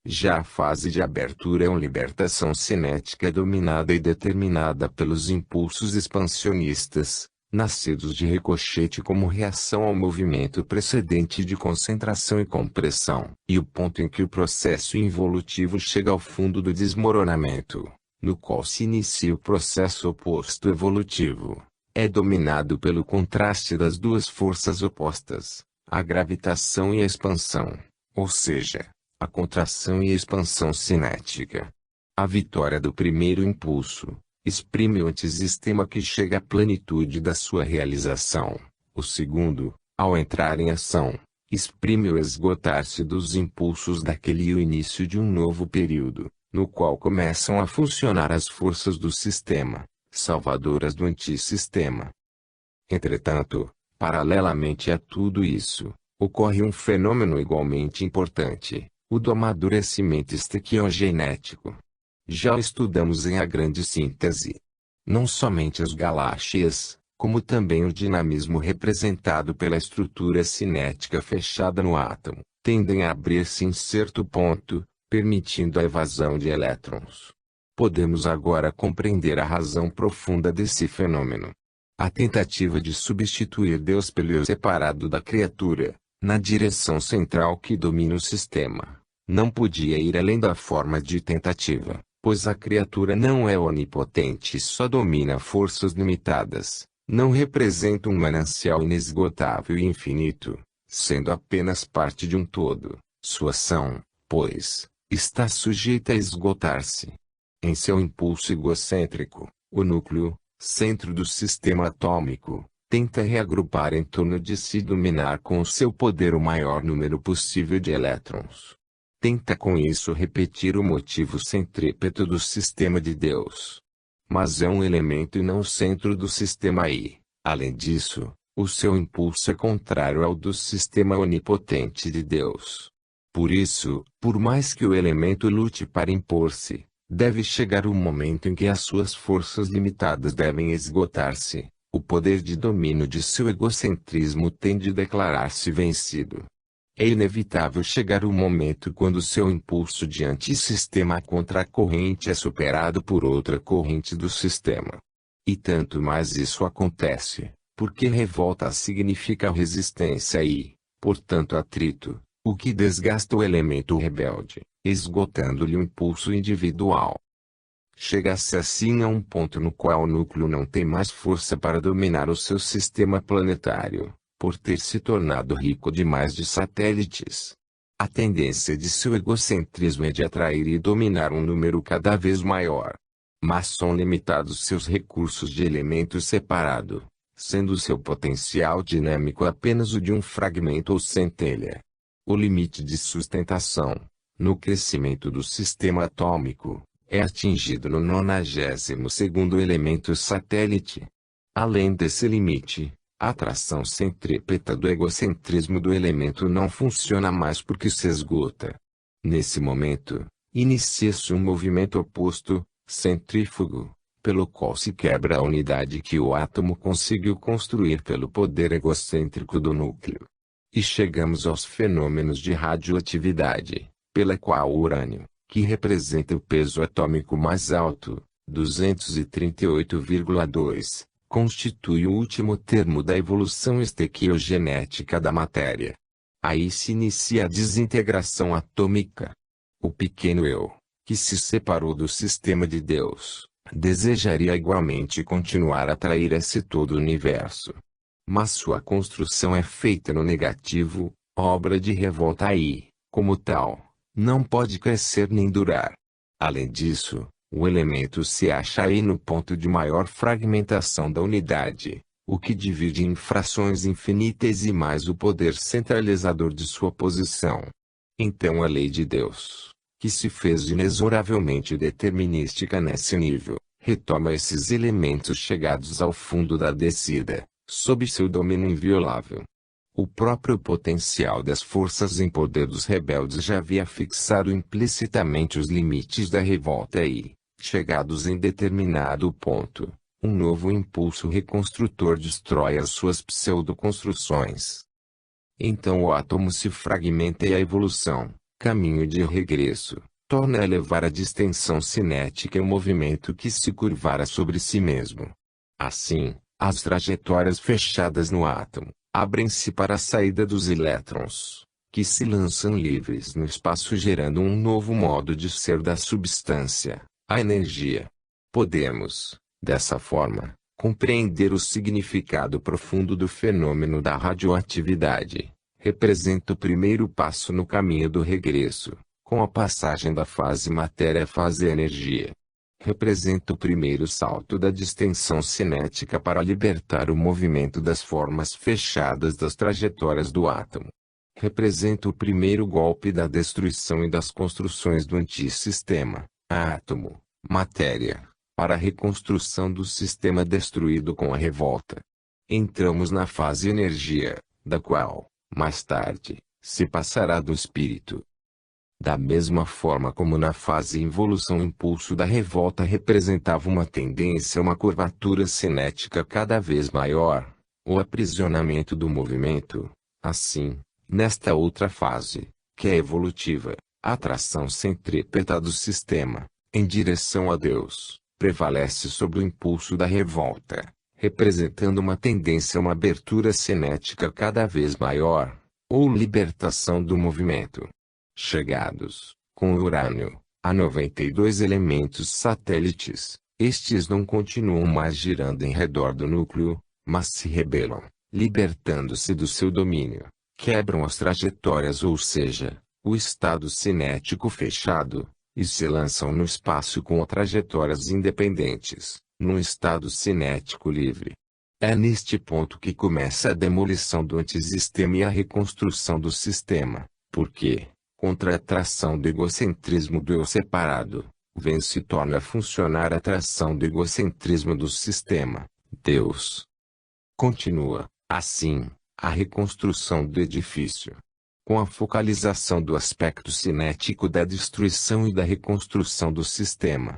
Já a fase de abertura é uma libertação cinética dominada e determinada pelos impulsos expansionistas, nascidos de ricochete como reação ao movimento precedente de concentração e compressão. E o ponto em que o processo involutivo chega ao fundo do desmoronamento, no qual se inicia o processo oposto evolutivo, é dominado pelo contraste das duas forças opostas, a gravitação e a expansão, ou seja, a contração e a expansão cinética. A vitória do primeiro impulso exprime o antissistema que chega à plenitude da sua realização. O segundo, ao entrar em ação, exprime o esgotar-se dos impulsos daquele e o início de um novo período, no qual começam a funcionar as forças do sistema, salvadoras do antissistema. Entretanto, paralelamente a tudo isso, ocorre um fenômeno igualmente importante, o do amadurecimento estequiogenético. Já o estudamos em A Grande Síntese. Não somente as galáxias, como também o dinamismo representado pela estrutura cinética fechada no átomo, tendem a abrir-se em certo ponto, permitindo a evasão de elétrons. Podemos agora compreender a razão profunda desse fenômeno. A tentativa de substituir Deus pelo eu separado da criatura, na direção central que domina o sistema, não podia ir além da forma de tentativa, pois a criatura não é onipotente e só domina forças limitadas, não representa um manancial inesgotável e infinito, sendo apenas parte de um todo. Sua ação, pois, está sujeita a esgotar-se. Em seu impulso egocêntrico, o núcleo, centro do sistema atômico, tenta reagrupar em torno de si e dominar com o seu poder o maior número possível de elétrons. Tenta com isso repetir o motivo centrípeto do sistema de Deus. Mas é um elemento e não o centro do sistema e, além disso, o seu impulso é contrário ao do sistema onipotente de Deus. Por isso, por mais que o elemento lute para impor-se, deve chegar o momento em que as suas forças limitadas devem esgotar-se. O poder de domínio de seu egocentrismo tem de declarar-se vencido. É inevitável chegar o momento quando seu impulso de antissistema contra a corrente é superado por outra corrente do sistema. E tanto mais isso acontece, porque revolta significa resistência e, portanto, atrito, o que desgasta o elemento rebelde, esgotando-lhe o impulso individual. Chega-se assim a um ponto no qual o núcleo não tem mais força para dominar o seu sistema planetário, por ter se tornado rico demais de satélites. A tendência de seu egocentrismo é de atrair e dominar um número cada vez maior. Mas são limitados seus recursos de elemento separado, sendo seu potencial dinâmico apenas o de um fragmento ou centelha. O limite de sustentação, no crescimento do sistema atômico, é atingido no 92º elemento satélite. Além desse limite, a atração centrípeta do egocentrismo do elemento não funciona mais porque se esgota. Nesse momento, inicia-se um movimento oposto, centrífugo, pelo qual se quebra a unidade que o átomo conseguiu construir pelo poder egocêntrico do núcleo. E chegamos aos fenômenos de radioatividade, pela qual o urânio, que representa o peso atômico mais alto, 238,2, constitui o último termo da evolução estequiogenética da matéria. Aí se inicia a desintegração atômica. O pequeno eu, que se separou do sistema de Deus, desejaria igualmente continuar a atrair esse todo o universo. Mas sua construção é feita no negativo, obra de revolta e, como tal, não pode crescer nem durar. Além disso, o elemento se acha aí no ponto de maior fragmentação da unidade, o que divide em frações infinitesimais o poder centralizador de sua posição. Então a lei de Deus, que se fez inexoravelmente determinística nesse nível, retoma esses elementos chegados ao fundo da descida, sob seu domínio inviolável. O próprio potencial das forças em poder dos rebeldes já havia fixado implicitamente os limites da revolta e, chegados em determinado ponto, um novo impulso reconstrutor destrói as suas pseudoconstruções. Então o átomo se fragmenta e a evolução, caminho de regresso, torna a elevar a distensão cinética em um movimento que se curvara sobre si mesmo. Assim, as trajetórias fechadas no átomo abrem-se para a saída dos elétrons, que se lançam livres no espaço gerando um novo modo de ser da substância, a energia. Podemos, dessa forma, compreender o significado profundo do fenômeno da radioatividade. Representa o primeiro passo no caminho do regresso, com a passagem da fase matéria à fase energia. Representa o primeiro salto da distensão cinética para libertar o movimento das formas fechadas das trajetórias do átomo. representa o primeiro golpe da destruição e das construções do antissistema, átomo, matéria, para a reconstrução do sistema destruído com a revolta. Entramos na fase energia, da qual, mais tarde, se passará do espírito. Da mesma forma como na fase involução o impulso da revolta representava uma tendência a uma curvatura cinética cada vez maior, o aprisionamento do movimento, assim, nesta outra fase, que é evolutiva, a atração centrípeta do sistema, em direção a Deus, prevalece sobre o impulso da revolta, representando uma tendência a uma abertura cinética cada vez maior, ou libertação do movimento. Chegados, com o urânio, a 92 elementos satélites, estes não continuam mais girando em redor do núcleo, mas se rebelam, libertando-se do seu domínio, quebram as trajetórias, ou seja, o estado cinético fechado, e se lançam no espaço com trajetórias independentes, num estado cinético livre. É neste ponto que começa a demolição do antissistema e a reconstrução do sistema, porque, contra a atração do egocentrismo do eu separado, vem se torna a funcionar a atração do egocentrismo do sistema, Deus. Continua, assim, a reconstrução do edifício. Com a focalização do aspecto cinético da destruição e da reconstrução do sistema,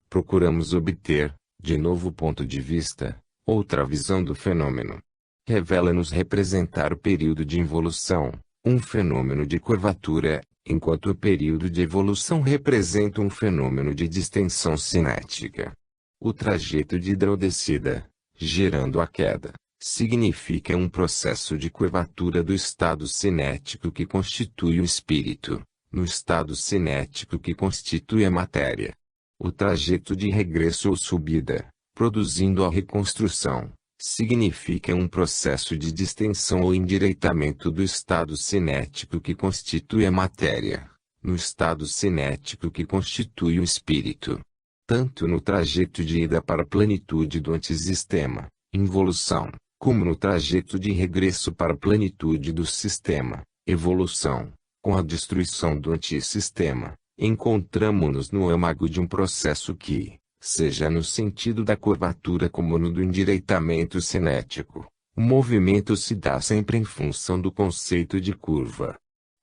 procuramos obter, de novo ponto de vista, outra visão do fenômeno. Revela-nos representar o período de involução, um fenômeno de curvatura, enquanto o período de evolução representa um fenômeno de distensão cinética. O trajeto de hidrodescida, gerando a queda, significa um processo de curvatura do estado cinético que constitui o espírito, no estado cinético que constitui a matéria. O trajeto de regresso ou subida, produzindo a reconstrução, significa um processo de distensão ou endireitamento do estado cinético que constitui a matéria, no estado cinético que constitui o espírito. Tanto no trajeto de ida para a plenitude do antissistema, involução, como no trajeto de regresso para a plenitude do sistema, evolução, com a destruição do antissistema, encontramo-nos no âmago de um processo que, seja no sentido da curvatura como no do endireitamento cinético, o movimento se dá sempre em função do conceito de curva.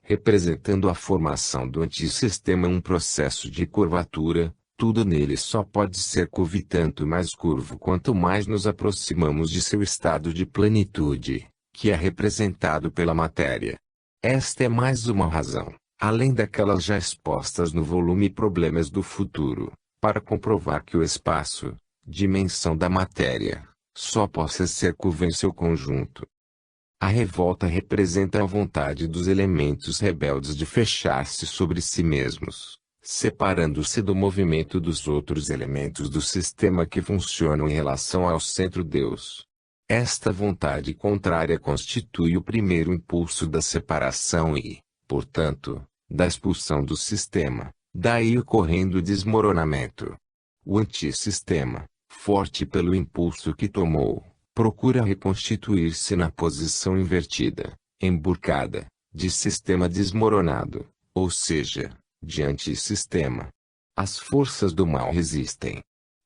Representando a formação do antissistema um processo de curvatura, tudo nele só pode ser curvo e tanto mais curvo quanto mais nos aproximamos de seu estado de plenitude, que é representado pela matéria. Esta é mais uma razão, além daquelas já expostas no volume Problemas do Futuro, para comprovar que o espaço, dimensão da matéria, só possa ser curvo em seu conjunto. A revolta representa a vontade dos elementos rebeldes de fechar-se sobre si mesmos, separando-se do movimento dos outros elementos do sistema que funcionam em relação ao centro Deus. Esta vontade contrária constitui o primeiro impulso da separação e, portanto, da expulsão do sistema, daí ocorrendo o desmoronamento. O antissistema, forte pelo impulso que tomou, procura reconstituir-se na posição invertida, emburcada, de sistema desmoronado, ou seja, de antissistema. As forças do mal resistem.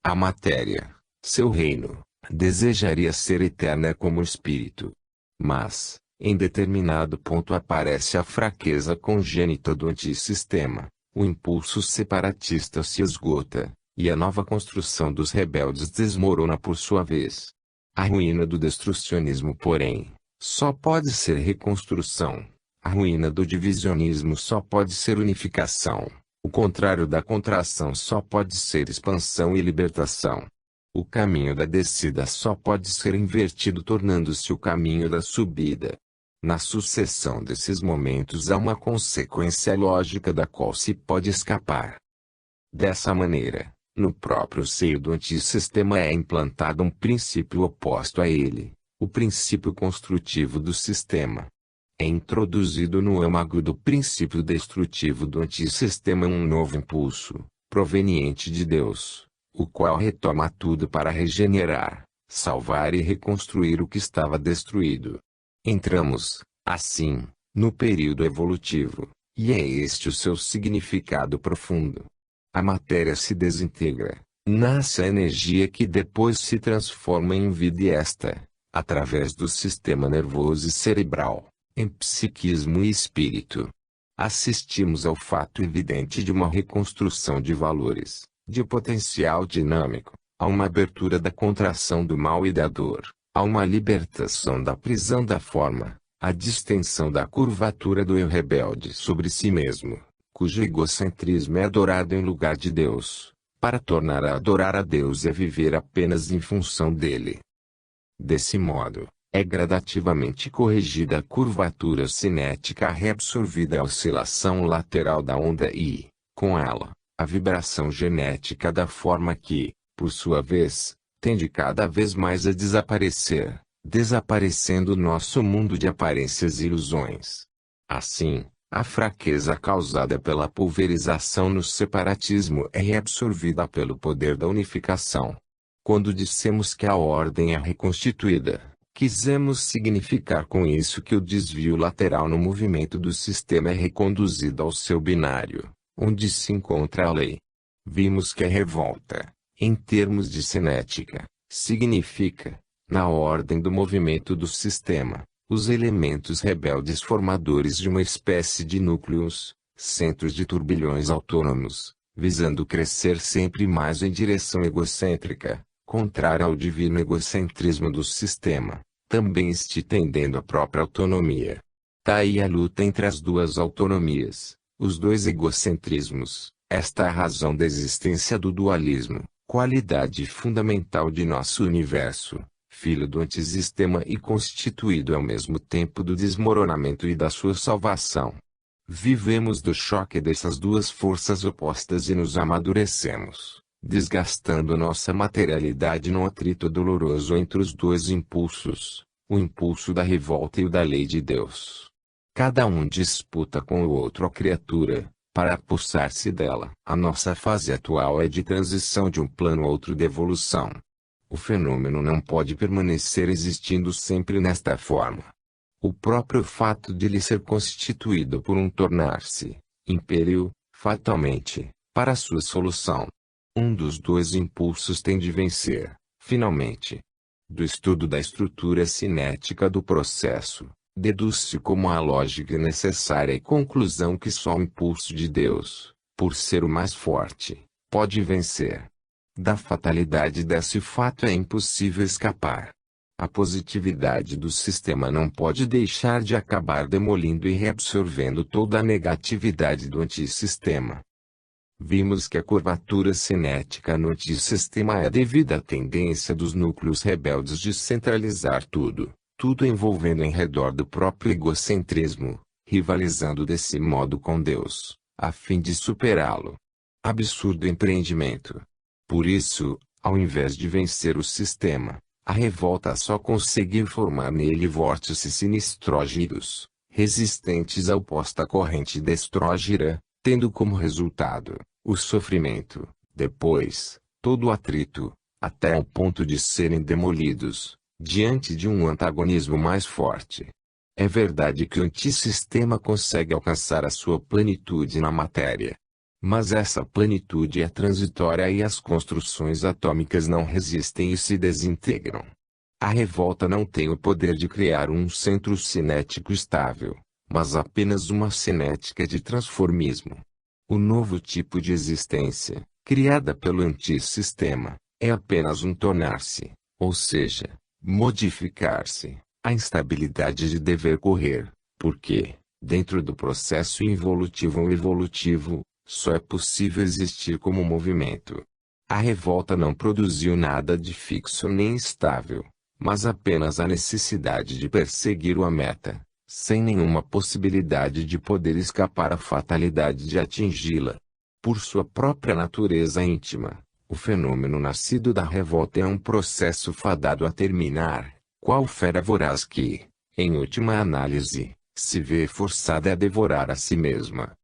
A matéria, seu reino, desejaria ser eterna como o espírito. Mas, em determinado ponto aparece a fraqueza congênita do antissistema, o impulso separatista se esgota, e a nova construção dos rebeldes desmorona por sua vez. A ruína do destrucionismo, porém, só pode ser reconstrução. A ruína do divisionismo só pode ser unificação. O contrário da contração só pode ser expansão e libertação. O caminho da descida só pode ser invertido tornando-se o caminho da subida. Na sucessão desses momentos há uma consequência lógica da qual se pode escapar. Dessa maneira, no próprio seio do antissistema é implantado um princípio oposto a ele, o princípio construtivo do sistema. É introduzido no âmago do princípio destrutivo do antissistema um novo impulso, proveniente de Deus, o qual retoma tudo para regenerar, salvar e reconstruir o que estava destruído. Entramos, assim, no período evolutivo, e é este o seu significado profundo. A matéria se desintegra, nasce a energia que depois se transforma em vida e esta, através do sistema nervoso e cerebral, em psiquismo e espírito. Assistimos ao fato evidente de uma reconstrução de valores, de potencial dinâmico, a uma abertura da contração do mal e da dor, a uma libertação da prisão da forma, a distensão da curvatura do eu rebelde sobre si mesmo, cujo egocentrismo é adorado em lugar de Deus, para tornar a adorar a Deus e a viver apenas em função dele. Desse modo, é gradativamente corrigida a curvatura cinética reabsorvida a oscilação lateral da onda e, com ela, a vibração genética da forma que, por sua vez, tende cada vez mais a desaparecer, desaparecendo nosso mundo de aparências e ilusões. Assim, a fraqueza causada pela pulverização no separatismo é reabsorvida pelo poder da unificação. Quando dissemos que a ordem é reconstituída, quisemos significar com isso que o desvio lateral no movimento do sistema é reconduzido ao seu binário, onde se encontra a lei. Vimos que a revolta, em termos de cinética, significa, na ordem do movimento do sistema, os elementos rebeldes formadores de uma espécie de núcleos, centros de turbilhões autônomos, visando crescer sempre mais em direção egocêntrica, contrária ao divino egocentrismo do sistema, também este tendendo à própria autonomia. Daí a luta entre as duas autonomias, os dois egocentrismos, esta é a razão da existência do dualismo, qualidade fundamental de nosso universo, filho do antissistema e constituído ao mesmo tempo do desmoronamento e da sua salvação. Vivemos do choque dessas duas forças opostas e nos amadurecemos, desgastando nossa materialidade num atrito doloroso entre os dois impulsos, o impulso da revolta e o da lei de Deus. Cada um disputa com o outro a criatura, para apossar-se dela. A nossa fase atual é de transição de um plano a outro de evolução. O fenômeno não pode permanecer existindo sempre nesta forma. O próprio fato de lhe ser constituído por um tornar-se, impeliu, fatalmente, para sua solução. Um dos dois impulsos tem de vencer, finalmente. Do estudo da estrutura cinética do processo, deduz-se como a lógica necessária e conclusão que só o impulso de Deus, por ser o mais forte, pode vencer. Da fatalidade desse fato é impossível escapar. A positividade do sistema não pode deixar de acabar demolindo e reabsorvendo toda a negatividade do antissistema. Vimos que a curvatura cinética no antissistema é devida à tendência dos núcleos rebeldes de centralizar tudo, tudo envolvendo em redor do próprio egocentrismo, rivalizando desse modo com Deus, a fim de superá-lo. Absurdo empreendimento. Por isso, ao invés de vencer o sistema, a revolta só conseguiu formar nele vórtices sinistrógidos, resistentes à oposta corrente destrógira, tendo como resultado, o sofrimento, depois, todo o atrito, até ao ponto de serem demolidos, diante de um antagonismo mais forte. É verdade que o antissistema consegue alcançar a sua plenitude na matéria. Mas essa plenitude é transitória e as construções atômicas não resistem e se desintegram. A revolta não tem o poder de criar um centro cinético estável, mas apenas uma cinética de transformismo. O novo tipo de existência, criada pelo antissistema, é apenas um tornar-se, ou seja, modificar-se, a instabilidade de dever correr, porque, dentro do processo involutivo ou evolutivo, só é possível existir como movimento. A revolta não produziu nada de fixo nem estável, mas apenas a necessidade de perseguir a meta, sem nenhuma possibilidade de poder escapar à fatalidade de atingi-la. Por sua própria natureza íntima, o fenômeno nascido da revolta é um processo fadado a terminar, qual fera voraz que, em última análise, se vê forçada a devorar a si mesma.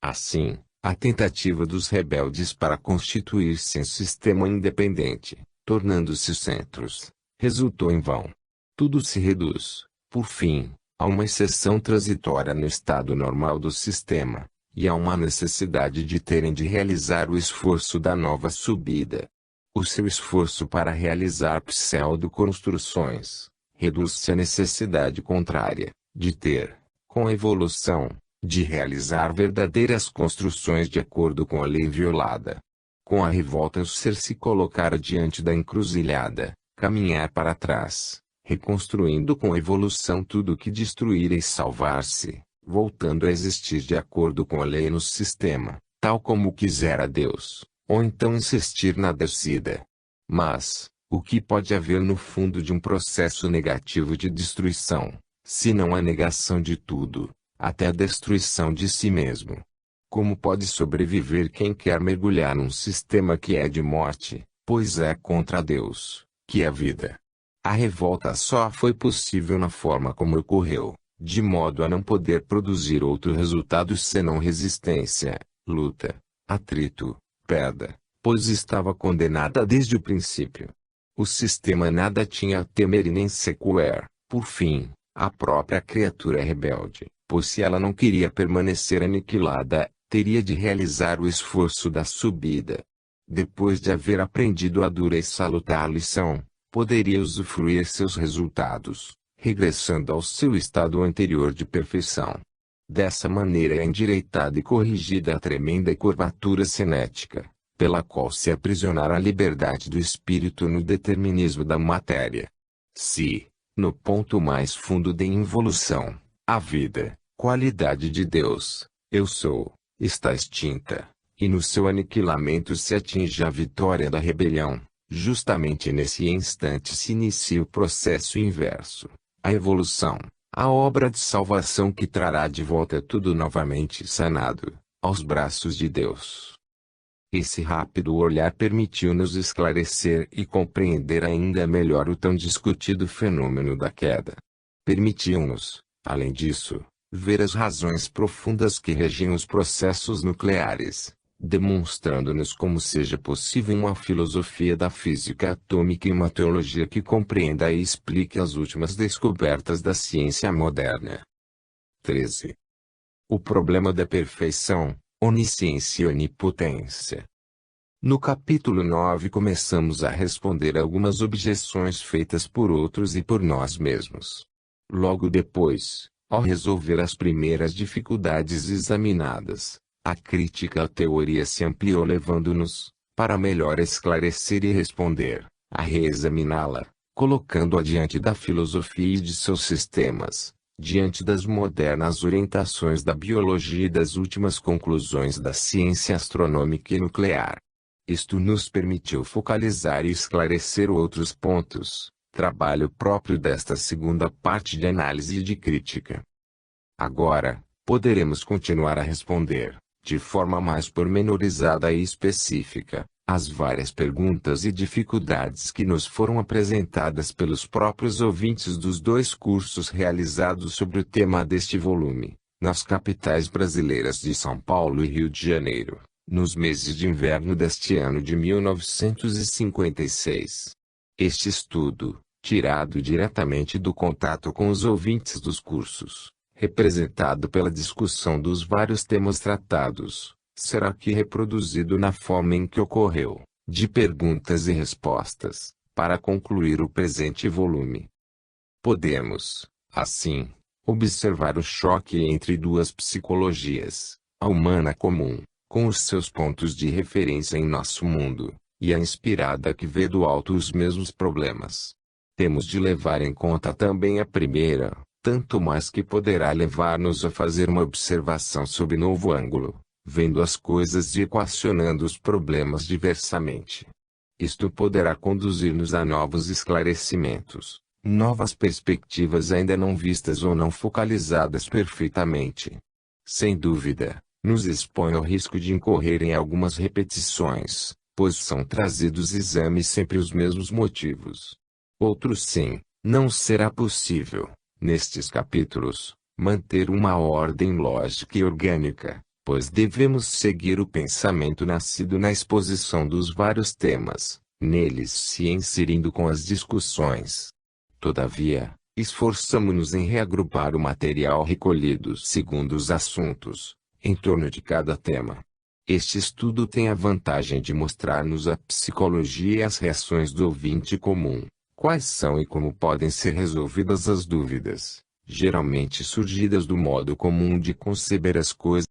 Assim, a tentativa dos rebeldes para constituir-se em sistema independente, tornando-se centros, resultou em vão. Tudo se reduz, por fim, Há uma exceção transitória no estado normal do sistema, e há uma necessidade de terem de realizar o esforço da nova subida. O seu esforço para realizar pseudo-construções reduz-se à necessidade contrária, de ter, com a evolução, de realizar verdadeiras construções de acordo com a lei violada. Com a revolta o ser se colocar diante da encruzilhada, caminhar para trás, reconstruindo com a evolução tudo o que destruir e salvar-se, voltando a existir de acordo com a lei no sistema, tal como quisera Deus, ou então insistir na descida. Mas, o que pode haver no fundo de um processo negativo de destruição, se não a negação de tudo, até a destruição de si mesmo? Como pode sobreviver quem quer mergulhar num sistema que é de morte, pois é contra Deus, que é vida? A revolta só foi possível na forma como ocorreu, de modo a não poder produzir outro resultado senão resistência, luta, atrito, perda, pois estava condenada desde o princípio. O sistema nada tinha a temer e nem sequer, por fim, a própria criatura rebelde, pois se ela não queria permanecer aniquilada, teria de realizar o esforço da subida. Depois de haver aprendido a dura e salutar lição, poderia usufruir seus resultados, regressando ao seu estado anterior de perfeição. Dessa maneira é endireitada e corrigida a tremenda curvatura cinética, pela qual se aprisionara a liberdade do espírito no determinismo da matéria. Se, no ponto mais fundo da involução, a vida, qualidade de Deus, eu sou, está extinta, e no seu aniquilamento se atinge a vitória da rebelião, justamente nesse instante se inicia o processo inverso, a evolução, a obra de salvação que trará de volta tudo novamente sanado, aos braços de Deus. Esse rápido olhar permitiu-nos esclarecer e compreender ainda melhor o tão discutido fenômeno da queda. Permitiu-nos, além disso, ver as razões profundas que regiam os processos nucleares, demonstrando-nos como seja possível uma filosofia da física atômica e uma teologia que compreenda e explique as últimas descobertas da ciência moderna. 13. O problema da perfeição, onisciência e onipotência. No capítulo 9 começamos a responder algumas objeções feitas por outros e por nós mesmos. Logo depois, ao resolver as primeiras dificuldades examinadas, a crítica à teoria se ampliou levando-nos, para melhor esclarecer e responder, a reexaminá-la, colocando-a diante da filosofia e de seus sistemas, diante das modernas orientações da biologia e das últimas conclusões da ciência astronômica e nuclear. Isto nos permitiu focalizar e esclarecer outros pontos, trabalho próprio desta segunda parte de análise e de crítica. Agora, poderemos continuar a responder, de forma mais pormenorizada e específica, as várias perguntas e dificuldades que nos foram apresentadas pelos próprios ouvintes dos 2 cursos realizados sobre o tema deste volume, nas capitais brasileiras de São Paulo e Rio de Janeiro, nos meses de inverno deste ano de 1956. Este estudo, tirado diretamente do contato com os ouvintes dos cursos, representado pela discussão dos vários temas tratados, será aqui reproduzido na forma em que ocorreu, de perguntas e respostas, para concluir o presente volume. Podemos, assim, observar o choque entre 2 psicologias, a humana comum, com os seus pontos de referência em nosso mundo, e a inspirada que vê do alto os mesmos problemas. Temos de levar em conta também a primeira, tanto mais que poderá levar-nos a fazer uma observação sob novo ângulo, vendo as coisas e equacionando os problemas diversamente. Isto poderá conduzir-nos a novos esclarecimentos, novas perspectivas ainda não vistas ou não focalizadas perfeitamente. Sem dúvida, nos expõe ao risco de incorrer em algumas repetições, pois são trazidos exames sempre os mesmos motivos. Outros sim, não será possível, nestes capítulos, manter uma ordem lógica e orgânica, pois devemos seguir o pensamento nascido na exposição dos vários temas, neles se inserindo com as discussões. Todavia, Esforçamo-nos em reagrupar o material recolhido segundo os assuntos, em torno de cada tema. Este estudo tem a vantagem de mostrar-nos a psicologia e as reações do ouvinte comum, quais são e como podem ser resolvidas as dúvidas, geralmente surgidas do modo comum de conceber as coisas.